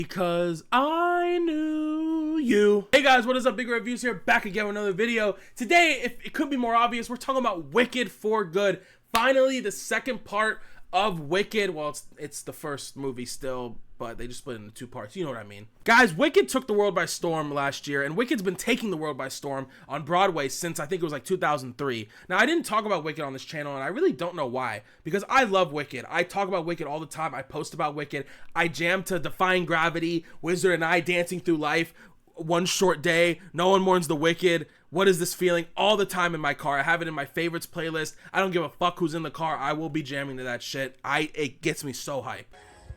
Because I knew you. Hey guys, what is up? Big Reviews here, back again with another video. Today, if it could be more obvious, we're talking about Wicked for Good. Finally, the second part of Wicked. Well, it's the first movie still, but they just split it into two parts. You know what I mean. Guys, Wicked took the world by storm last year, and Wicked's been taking the world by storm on Broadway since I think it was like 2003. Now, I didn't talk about Wicked on this channel, and I really don't know why, because I love Wicked. I talk about Wicked all the time. I post about Wicked. I jam to Defying Gravity, Wizard and I, Dancing Through Life, One Short Day, No One Mourns the Wicked, What Is This Feeling, all the time in my car. I have it in my favorites playlist. I don't give a fuck who's in the car. I will be jamming to that shit. It gets me so hype.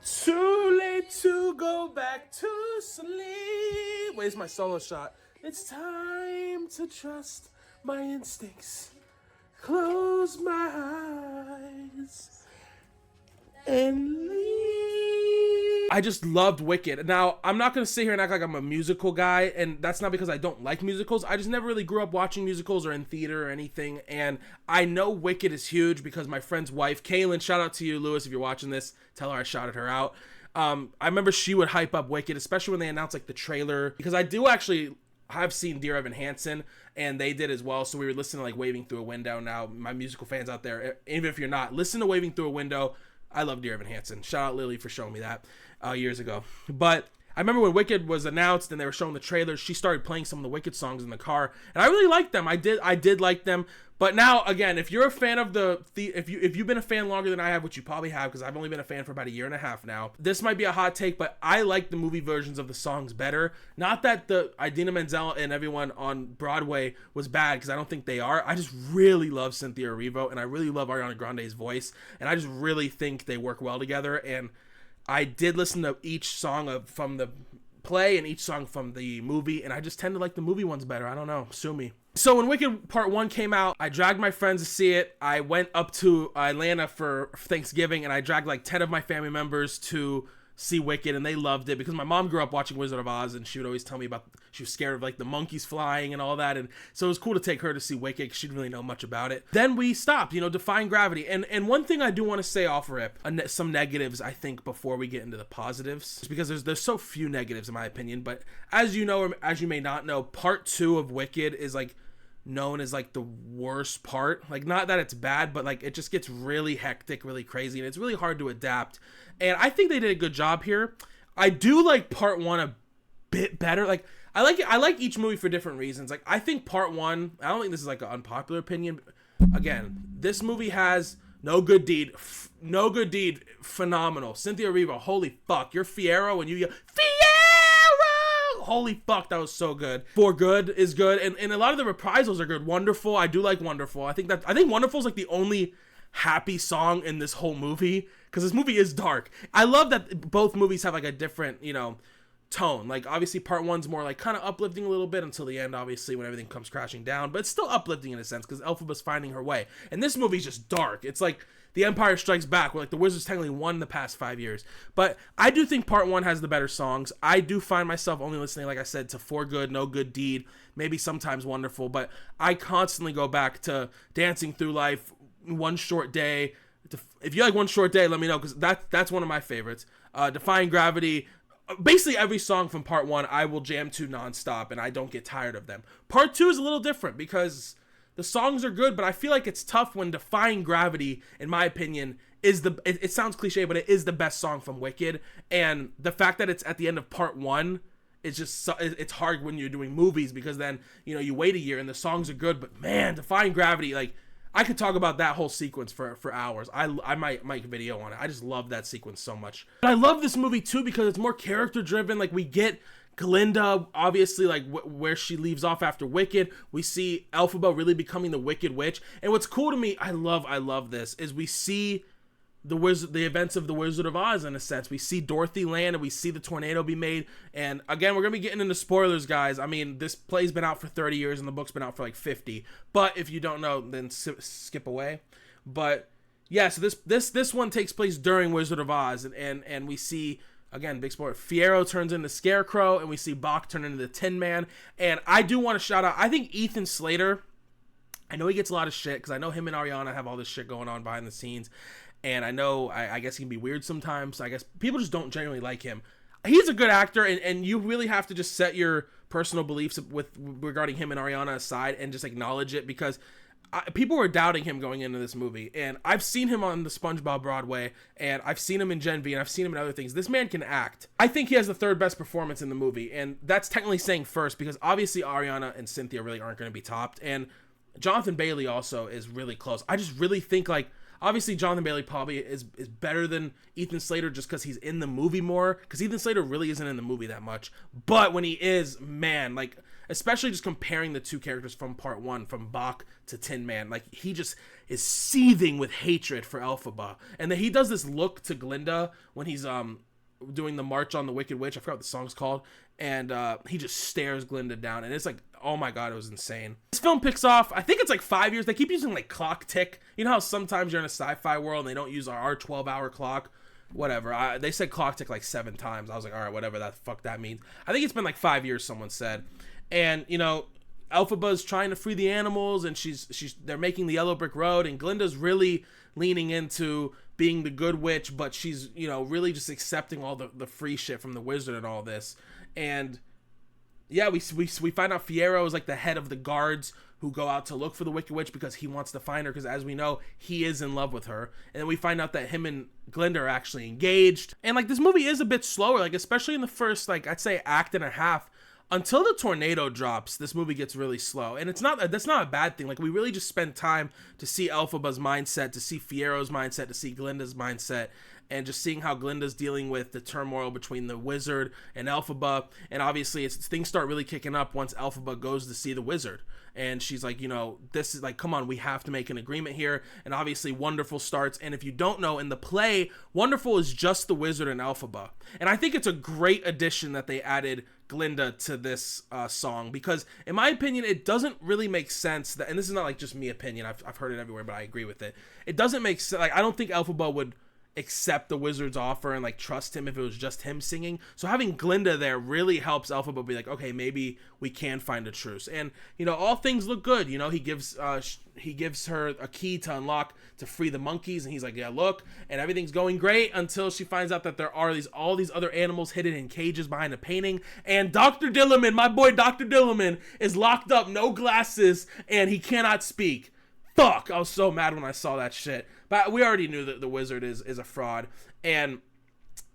Too late to go back to sleep. Where's my solo shot? It's time to trust my instincts. Close my eyes and leave. I just loved Wicked. Now, I'm not going to sit here and act like I'm a musical guy, and that's not because I don't like musicals. I just never really grew up watching musicals or in theater or anything, and I know Wicked is huge because my friend's wife, Kaylin, shout out to you, Lewis, if you're watching this, tell her I shouted her out. I remember she would hype up Wicked, especially when they announced like the trailer, because I do actually have seen Dear Evan Hansen, and they did as well, so we were listening to like Waving Through a Window. Now, my musical fans out there, even if you're not, listen to Waving Through a Window. I love Dear Evan Hansen. Shout out Lily for showing me that years ago. But I remember when Wicked was announced and they were showing the trailers, she started playing some of the Wicked songs in the car, and I really liked them. I did like them. But now, again, if you're a fan of if you've been a fan longer than I have, which you probably have, because I've only been a fan for about a year and a half now, this might be a hot take, but I like the movie versions of the songs better. Not that the Idina Menzel and everyone on Broadway was bad, because I don't think they are. I just really love Cynthia Erivo, and I really love Ariana Grande's voice, and I just really think they work well together. And I did listen to each song from the play and each song from the movie, and I just tend to like the movie ones better. I don't know. Sue me. So when Wicked Part 1 came out, I dragged my friends to see it. I went up to Atlanta for Thanksgiving, and I dragged like 10 of my family members to see Wicked, and they loved it because my mom grew up watching Wizard of Oz, and she would always tell me about, she was scared of like the monkeys flying and all that, and so it was cool to take her to see Wicked because she didn't really know much about it. Then we stopped, Defying Gravity, and one thing I do want to say off rip, some negatives I think before we get into the positives, is because there's so few negatives in my opinion, but as you know, or as you may not know, Part 2 of Wicked is like known as like the worst part. Like, not that it's bad, but like it just gets really hectic, really crazy, and it's really hard to adapt. And I think they did a good job here. I do like Part 1 a bit better. Like, I like each movie for different reasons. Like, I think Part 1, I don't think this is like an unpopular opinion. Again, this movie has No Good Deed, phenomenal. Cynthia Erivo, holy fuck, you're Fiyero and you yell, Fiyero! Holy fuck, that was so good. For Good is good, and a lot of the reprisals are good. Wonderful, I do like Wonderful. I think Wonderful is like the only happy song in this whole movie, because this movie is dark. I love that both movies have like a different, tone. Like, obviously Part 1's more like kind of uplifting a little bit until the end, obviously, when everything comes crashing down, but it's still uplifting in a sense because Elphaba's finding her way. And this movie's just dark. It's like The Empire Strikes Back, where like the Wizards technically won the past 5 years. But I do think Part 1 has the better songs. I do find myself only listening, like I said, to For Good, No Good Deed, maybe sometimes Wonderful, but I constantly go back to Dancing Through Life, One Short Day. If you like One Short Day, let me know, because that's one of my favorites. Defying Gravity. Basically every song from Part 1 I will jam to nonstop, and I don't get tired of them. Part 2 is a little different because the songs are good, but I feel like it's tough when Defying Gravity, in my opinion, is it sounds cliche, but it is the best song from Wicked. And the fact that it's at the end of Part 1, it's just, it's hard when you're doing movies, because then, you wait a year and the songs are good, but man, Defying Gravity, like, I could talk about that whole sequence for hours. I might make a video on it. I just love that sequence so much. But I love this movie too because it's more character driven. Like, we get Glinda, obviously, like where she leaves off after Wicked. We see Elphaba really becoming the Wicked Witch. And what's cool to me, I love this, is we see the events of the Wizard of Oz in a sense. We see Dorothy land, and we see the tornado be made. And again, we're gonna be getting into spoilers, guys. I mean, this play's been out for 30 years and the book's been out for like 50. But if you don't know, then skip away. But yeah, so this one takes place during Wizard of Oz, and we see, again, big spoiler, Fiyero turns into Scarecrow, and we see Bach turn into the Tin Man. And I do want to shout out, I think Ethan Slater, I know he gets a lot of shit because I know him and Ariana have all this shit going on behind the scenes. And I know, I guess he can be weird sometimes. I guess people just don't generally like him. he's a good actor, and you really have to just set your personal beliefs with regarding him and Ariana aside and just acknowledge it, because people were doubting him going into this movie, and I've seen him on the SpongeBob Broadway, and I've seen him in Gen V, and I've seen him in other things. This man can act. I think he has the third best performance in the movie, and that's technically saying first, because obviously Ariana and Cynthia really aren't going to be topped, and Jonathan Bailey also is really close. I just really think, like, obviously Jonathan Bailey probably is better than Ethan Slater just because he's in the movie more, because Ethan Slater really isn't in the movie that much, but when he is, man, like, especially just comparing the two characters from part one, from Bach to Tin Man, like, he just is seething with hatred for Elphaba. And then he does this look to Glinda when he's doing the March on the Wicked Witch, I forgot what the song's called, and he just stares Glinda down, and it's like, oh my god, it was insane. This film picks off, I think it's like 5 years. They keep using like clock tick. You know how sometimes you're in a sci-fi world and they don't use our 12-hour clock? Whatever. They said clock tick like 7 times. I was like, all right, whatever the fuck that means. I think it's been like 5 years, someone said. And, you know, Elphaba's trying to free the animals, and they're making the yellow brick road, and Glinda's really leaning into being the good witch, but she's, you know, really just accepting all the free shit from the wizard and all this. And yeah, we find out Fiyero is like the head of the guards who go out to look for the Wicked Witch because he wants to find her, because as we know, he is in love with her. And then we find out that him and Glinda are actually engaged. And like, this movie is a bit slower, like especially in the first, like, I'd say act and a half. Until the tornado drops, this movie gets really slow, and that's not a bad thing. Like, we really just spend time to see Elphaba's mindset, to see Fiyero's mindset, to see Glinda's mindset, and just seeing how Glinda's dealing with the turmoil between the wizard and Elphaba. And obviously, things start really kicking up once Elphaba goes to see the wizard, and she's like, you know, this is like, come on, we have to make an agreement here. And obviously, Wonderful starts. And if you don't know, in the play, Wonderful is just the wizard and Elphaba, and I think it's a great addition that they added Glinda to this song, because in my opinion, it doesn't really make sense that, and this is not like just me opinion, I've heard it everywhere, but I agree with it. It doesn't make sense. Like, I don't think Elphaba would accept the wizard's offer and like trust him if it was just him singing. So having Glinda there really helps Elphaba be like, okay, maybe we can find a truce. And, you know, all things look good. You know, he gives her a key to unlock to free the monkeys, and he's like, yeah, look, and everything's going great until she finds out that there are all these other animals hidden in cages behind a painting, and Dr. Dillerman, my boy Dr. Dillerman, is locked up, no glasses, and he cannot speak. Fuck, I was so mad when I saw that shit. But we already knew that the wizard is a fraud, and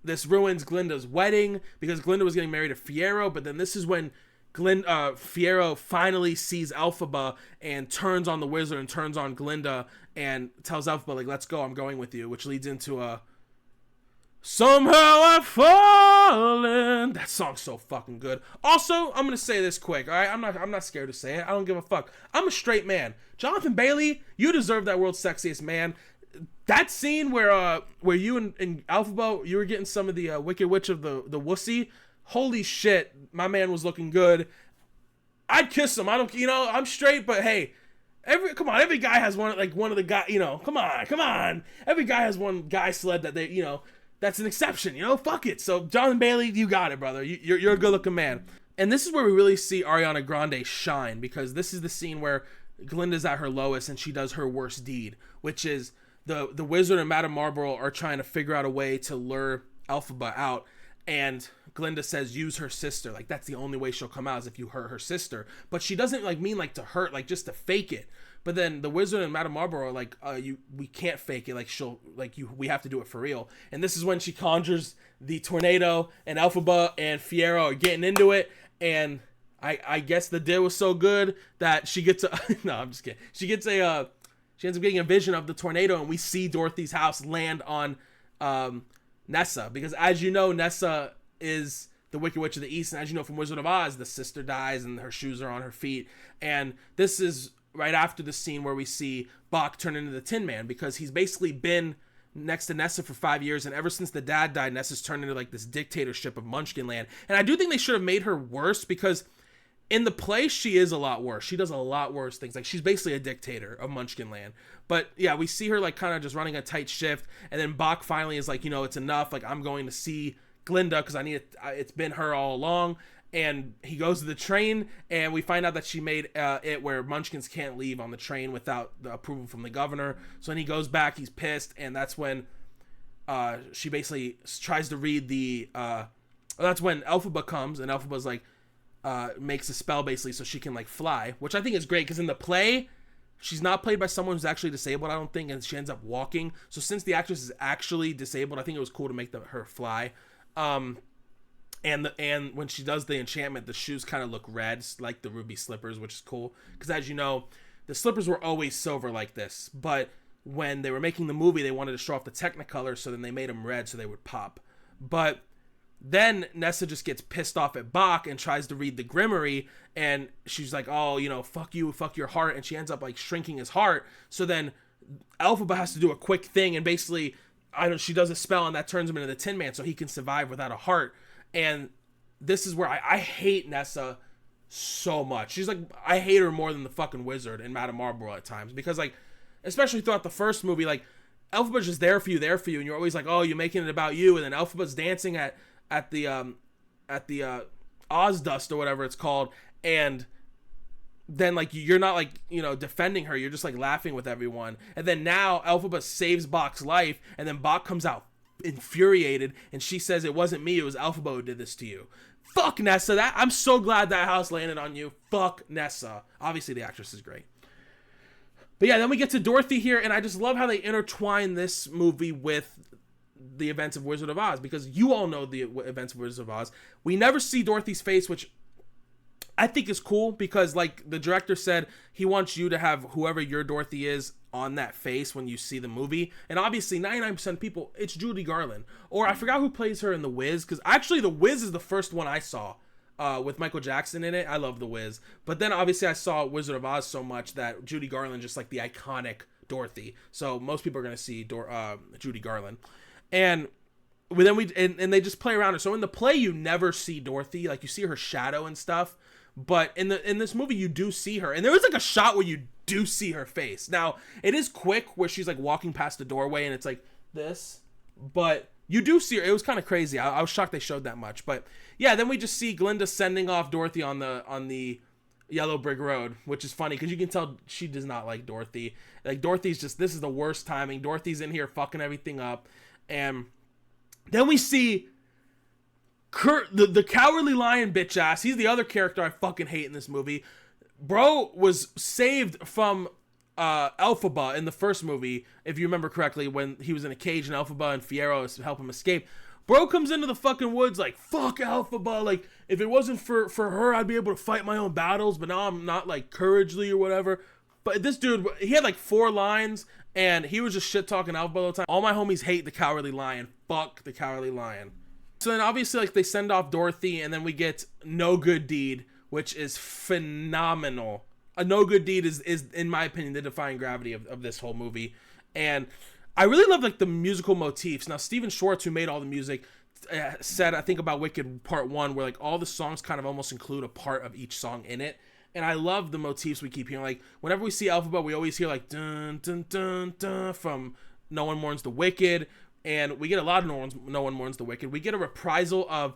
this ruins Glinda's wedding because Glinda was getting married to Fiyero. But then this is when Fiyero finally sees Elphaba and turns on the wizard and turns on Glinda and tells Elphaba, like, let's go, I'm going with you, which leads into a Somehow I've Fallen. That song's so fucking good. Also, I'm gonna say this quick, all right? I'm not scared to say it. I don't give a fuck. I'm a straight man. Jonathan Bailey, you deserve that World's Sexiest Man. That scene where you and Elphaba, you were getting some of the Wicked Witch of the wussy. Holy shit, my man was looking good. I'd kiss him. I don't, you know, I'm straight, but hey, every guy has one of the guy, you know, come on. Every guy has one guy sled that they, you know, that's an exception, you know, fuck it. So Jonathan Bailey, you got it, brother. You're a good looking man. And this is where we really see Ariana Grande shine, because this is the scene where Glinda's at her lowest and she does her worst deed, which is the wizard and Madame Marlborough are trying to figure out a way to lure Elphaba out, and Glinda says, use her sister. Like, that's the only way she'll come out, is if you hurt her sister. But she doesn't like mean like to hurt, like just to fake it. But then the wizard and Madame Marlborough are like, we can't fake it. Like, we have to do it for real. And this is when she conjures the tornado, and Elphaba and Fiyero are getting into it. And I guess the deal was so good that she gets a, no, I'm just kidding. She ends up getting a vision of the tornado, and we see Dorothy's house land on Nessa, because as you know, Nessa is the Wicked Witch of the East, and as you know from Wizard of Oz, the sister dies and her shoes are on her feet. And this is right after the scene where we see Bach turn into the Tin Man, because he's basically been next to Nessa for 5 years, and ever since the dad died, Nessa's turned into like this dictatorship of Munchkin Land. And I do think they should have made her worse, because in the play, she is a lot worse. She does a lot worse things. Like, she's basically a dictator of Munchkin Land. But yeah, we see her like kind of just running a tight shift, and then Bach finally is like, you know, it's enough. Like, I'm going to see Glinda because I need it. It's been her all along. And he goes to the train, and we find out that she made it where Munchkins can't leave on the train without the approval from the governor. So when he goes back, he's pissed, and that's when she basically tries to read the that's when Elphaba comes, and Elphaba's like makes a spell basically so she can like fly, which I think is great because in the play she's not played by someone who's actually disabled, I don't think, and she ends up walking. So since the actress is actually disabled, I think it was cool to make her fly. And when she does the enchantment, the shoes kind of look red, like the ruby slippers, which is cool because, as you know, the slippers were always silver like this, but when they were making the movie, they wanted to show off the Technicolor, so then they made them red so they would pop. But then Nessa just gets pissed off at Bach and tries to read the Grimoire, and she's like, oh, you know, fuck you, fuck your heart, and she ends up like shrinking his heart. So then Elphaba has to do a quick thing, and basically she does a spell, and that turns him into the Tin Man so he can survive without a heart. And this is where I hate Nessa so much. She's like, I hate her more than the fucking wizard in Madame Marlborough at times, because like, especially throughout the first movie, like Elphaba's just there for you, and you're always like, oh, you're making it about you, and then Elphaba's dancing at the Ozdust or whatever it's called, and then like you're not like, you know, defending her, you're just like laughing with everyone. And then now Elphaba saves Bach's life, and then Bach comes out infuriated, and she says it wasn't me, it was Elphaba who did this to you. Fuck Nessa. I'm so glad that house landed on you. Fuck Nessa. Obviously the actress is great. But yeah, then we get to Dorothy here, and I just love how they intertwine this movie with the events of Wizard of Oz, because you all know the events of Wizard of Oz. We never see Dorothy's face, which I think is cool, because like the director said, he wants you to have whoever your Dorothy is on that face when you see the movie. And obviously 99% of people, it's Judy Garland. Or I forgot who plays her in The Wiz, because actually The Wiz is the first one I saw with Michael Jackson in it. I love The Wiz. But then obviously I saw Wizard of Oz so much that Judy Garland just like the iconic Dorothy. So most people are going to see Judy Garland. And then and they just play around her. So in the play, you never see Dorothy. Like, you see her shadow and stuff. But in this movie, you do see her. And there was like a shot where you do see her face. Now, it is quick where she's like walking past the doorway and it's like this. But you do see her. It was kind of crazy. I was shocked they showed that much. But yeah, then we just see Glinda sending off Dorothy on the Yellow Brick Road, which is funny because you can tell she does not like Dorothy. Like, Dorothy's just, this is the worst timing. Dorothy's in here fucking everything up. And then we see Kurt, the Cowardly Lion bitch ass. He's the other character I fucking hate in this movie. Bro was saved from Elphaba in the first movie, if you remember correctly, when he was in a cage and Elphaba and Fiyero help him escape. Bro comes into the fucking woods like, fuck Elphaba. Like, if it wasn't for her, I'd be able to fight my own battles, but now I'm not, like, couragely or whatever. But this dude, he had like 4 lines, and he was just shit-talking Elphaba all the time. All my homies hate the Cowardly Lion. Fuck the Cowardly Lion. So then obviously, like, they send off Dorothy, and then we get No Good Deed, which is phenomenal. A No Good Deed is in my opinion, the defying gravity of this whole movie. And I really love, like, the musical motifs. Now, Steven Schwartz, who made all the music, said, I think, about Wicked Part 1, where, like, all the songs kind of almost include a part of each song in it. And I love the motifs we keep hearing. Like, whenever we see Elphaba, we always hear, like, dun, dun, dun, dun, from No One Mourns the Wicked. And we get a lot of No One Mourns the Wicked. We get a reprisal of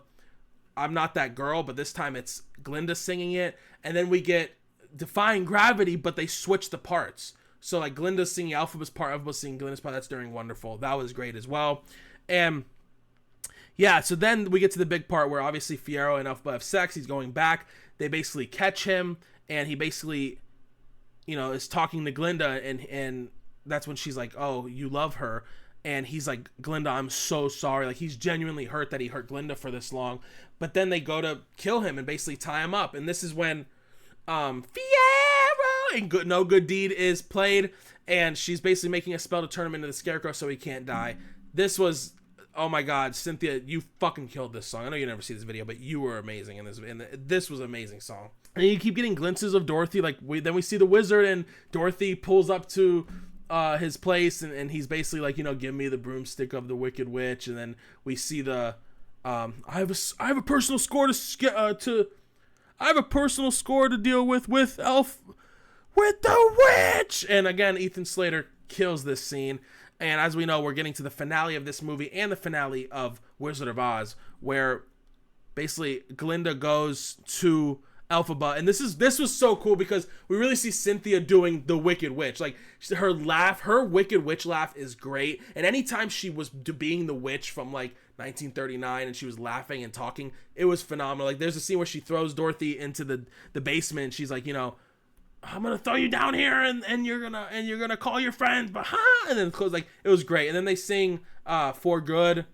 I'm Not That Girl, but this time it's Glinda singing it. And then we get Defying Gravity, but they switch the parts. So, like, Glinda's singing Elphaba's part, Elphaba's singing Glinda's part. That's during Wonderful. That was great as well. And yeah, so then we get to the big part where obviously Fiyero and Elphaba have sex. He's going back. They basically catch him, and he basically, you know, is talking to Glinda, and that's when she's like, oh, you love her. And he's like, Glinda, I'm so sorry. Like, he's genuinely hurt that he hurt Glinda for this long. But then they go to kill him and basically tie him up. And this is when Fiyero and No Good Deed is played, and she's basically making a spell to turn him into the Scarecrow so he can't die. This was, oh my God, Cynthia, you fucking killed this song. I know you never see this video, but you were amazing in this. And this was an amazing song. And you keep getting glimpses of Dorothy. Like, then we see the wizard, and Dorothy pulls up to his place, and he's basically like, you know, give me the broomstick of the Wicked Witch. And then we see the I have a personal score to deal with the witch. And again, Ethan Slater kills this scene. And as we know, we're getting to the finale of this movie and the finale of Wizard of Oz, where basically Glinda goes to Elphaba, and this was so cool because we really see Cynthia doing the Wicked Witch. Like, her Wicked Witch laugh is great, and anytime she was being the witch from like 1939, and she was laughing and talking. It was phenomenal. Like, there's a scene where she throws Dorothy into the basement, and she's like, you know, I'm gonna throw you down here, and you're gonna call your friends, but and then close. Like, it was great. And then they sing For Good,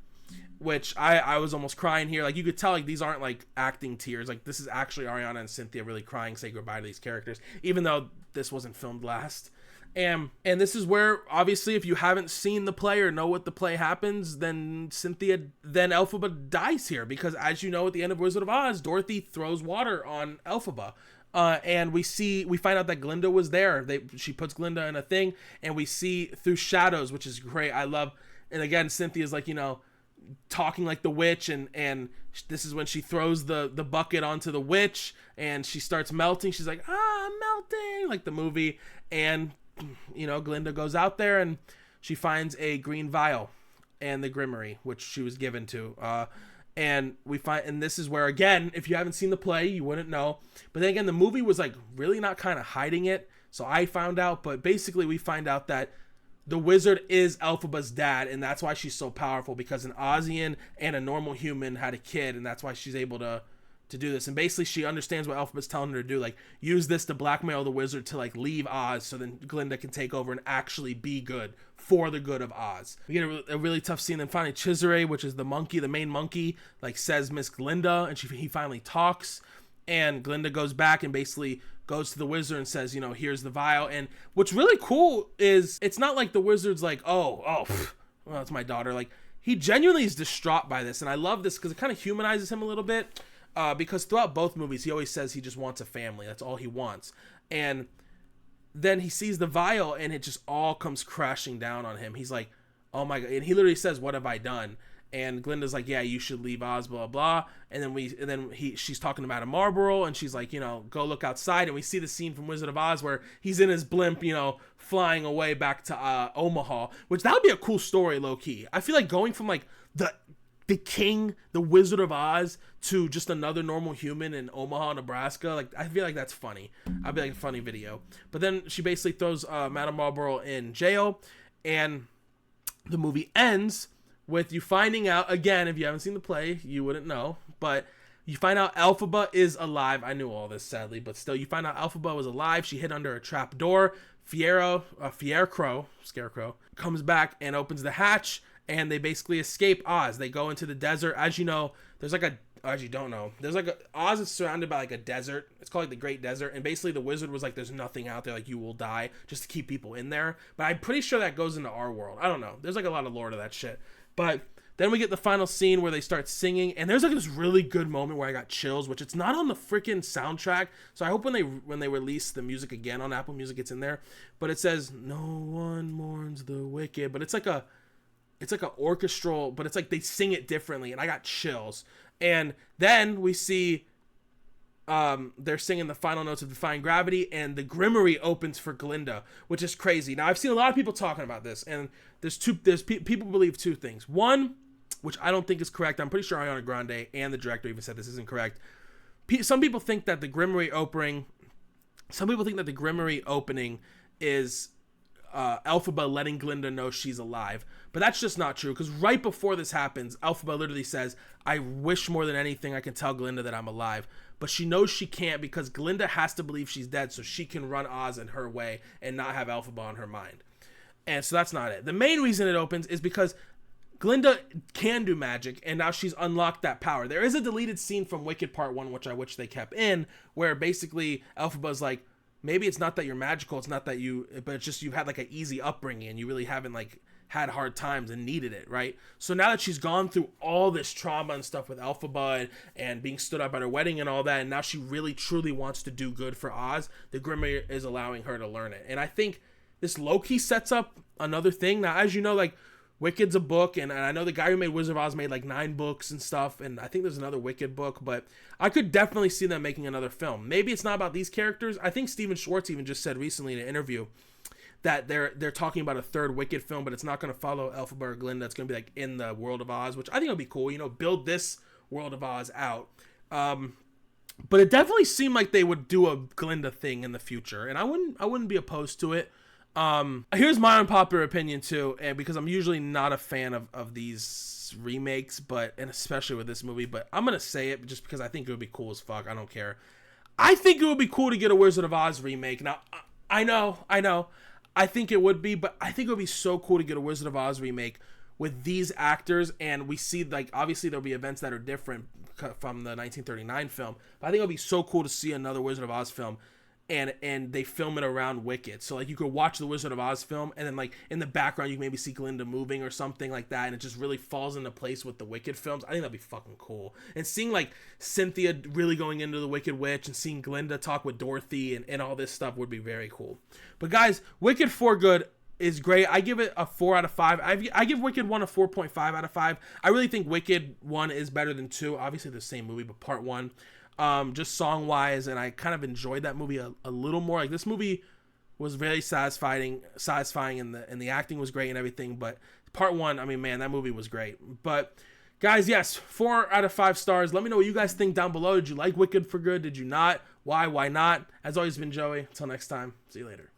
which I was almost crying here. Like, you could tell, like, these aren't like acting tears. Like, this is actually Ariana and Cynthia really crying, say goodbye to these characters, even though this wasn't filmed last. And this is where, obviously, if you haven't seen the play or know what the play happens, then Elphaba dies here, because, as you know, at the end of Wizard of Oz, Dorothy throws water on Elphaba. And we find out that Glinda was there. She puts Glinda in a thing, and we see through shadows, which is great. I love, and again, Cynthia's like, you know, talking like the witch, and this is when she throws the bucket onto the witch, and she starts melting. She's like, I'm melting, like the movie. And, you know, Glinda goes out there, and she finds a green vial and the Grimmery, which she was given to. And this is where, again, if you haven't seen the play, you wouldn't know. But then again, the movie was like really not kind of hiding it. So I found out, but basically we find out that the wizard is Elphaba's dad, and that's why she's so powerful, because an Ozian and a normal human had a kid, and that's why she's able to do this. And basically she understands what Elphaba's telling her to do, like, use this to blackmail the wizard to, like, leave Oz, so then Glinda can take over and actually be good for the good of Oz. We get a really tough scene. Then finally Chisore, which is the monkey, the main monkey, like, says Miss Glinda, and he finally talks, and Glinda goes back and basically goes to the wizard and says, you know, here's the vial. And what's really cool is it's not like the wizard's like, well, it's my daughter. Like, he genuinely is distraught by this, and I love this because it kind of humanizes him a little bit. Because throughout both movies, he always says he just wants a family. That's all he wants. And then he sees the vial, and it just all comes crashing down on him. He's like, oh my God. And he literally says, what have I done? And Glinda's like, yeah, you should leave Oz, blah, blah. And then she's talking to Madame Marlborough, and she's like, you know, go look outside. And we see the scene from Wizard of Oz where he's in his blimp, you know, flying away back to Omaha, which that would be a cool story, low key. I feel like going from like the king, the Wizard of Oz, to just another normal human in Omaha, Nebraska, like, I feel like that's funny. I'd be like a funny video. But then she basically throws Madame Marlborough in jail, and the movie ends with you finding out, again, if you haven't seen the play, you wouldn't know, but you find out Elphaba is alive. I knew all this, sadly, but still, you find out Elphaba was alive. She hid under a trap door. Scarecrow comes back and opens the hatch, and they basically escape Oz. They go into the desert. As you know, there's like as you don't know, there's like Oz is surrounded by like a desert. It's called like the Great Desert, and basically the wizard was like, there's nothing out there, like, you will die, just to keep people in there. But I'm pretty sure that goes into our world. I don't know. There's like a lot of lore to that shit. But then we get the final scene where they start singing, and there's like this really good moment where I got chills, which it's not on the freaking soundtrack. So I hope when they release the music again on Apple Music, it's in there. But it says, no one mourns the wicked, but it's like an orchestral, but it's like they sing it differently, and I got chills. And then we see they're singing the final notes of Defying Gravity, and the Grimmery opens for Glinda, which is crazy. Now, I've seen a lot of people talking about this, and people believe two things. One, which I don't think is correct. I'm pretty sure Ariana Grande and the director even said this isn't correct. Some people think that the Grimmery opening is Elphaba letting Glinda know she's alive, but that's just not true, because right before this happens, Elphaba literally says, I wish more than anything I can tell Glinda that I'm alive, but she knows she can't, because Glinda has to believe she's dead so she can run Oz in her way and not have Elphaba on her mind. And so that's not it. The main reason it opens is because Glinda can do magic, and now she's unlocked that power. There is a deleted scene from Wicked Part 1, which I wish they kept in, where basically Elphaba's like, maybe it's not that you're magical, it's not that but it's just you've had like an easy upbringing and you really haven't like had hard times and needed it, right? So now that she's gone through all this trauma and stuff with Elphaba and being stood up at her wedding and all that, and now she really truly wants to do good for Oz, the Grimmery is allowing her to learn it. And I think this low-key sets up another thing. Now, as you know, like, Wicked's a book, and I know the guy who made Wizard of Oz made like 9 books and stuff, and I think there's another Wicked book, but I could definitely see them making another film. Maybe it's not about these characters. I think Steven Schwartz even just said recently in an interview that they're talking about a third Wicked film, but it's not going to follow Elphaba or Glinda. It's going to be like in the world of Oz, which I think would be cool. You know, build this world of Oz out. But it definitely seemed like they would do a Glinda thing in the future, and I wouldn't be opposed to it. Here's my unpopular opinion too, and because I'm usually not a fan of these remakes, and especially with this movie, but I'm gonna say it just because I think it would be cool as fuck. I don't care. I think it would be cool to get a Wizard of Oz remake. Now, I know, I think it would be, but I think it would be so cool to get a Wizard of Oz remake with these actors, and we see, like, obviously there'll be events that are different from the 1939 film, but I think it would be so cool to see another Wizard of Oz film, and they film it around Wicked. So, like, you could watch the Wizard of Oz film, and then, like, in the background, you can maybe see Glinda moving or something like that, and it just really falls into place with the Wicked films. I think that'd be fucking cool. And seeing, like, Cynthia really going into the Wicked Witch, and seeing Glinda talk with Dorothy, and all this stuff would be very cool. But, guys, Wicked for Good is great. I give it a 4 out of 5. I give Wicked 1 a 4.5 out of 5. I really think Wicked 1 is better than 2. Obviously, the same movie, but part 1. Just song wise, and I kind of enjoyed that movie a little more. Like, this movie was very satisfying, and the acting was great and everything. But part 1, I mean, man, that movie was great. But guys, yes, 4 out of 5 stars. Let me know what you guys think down below. Did you like Wicked for Good? Did you not? Why not? As always, been Joey. Until next time, see you later.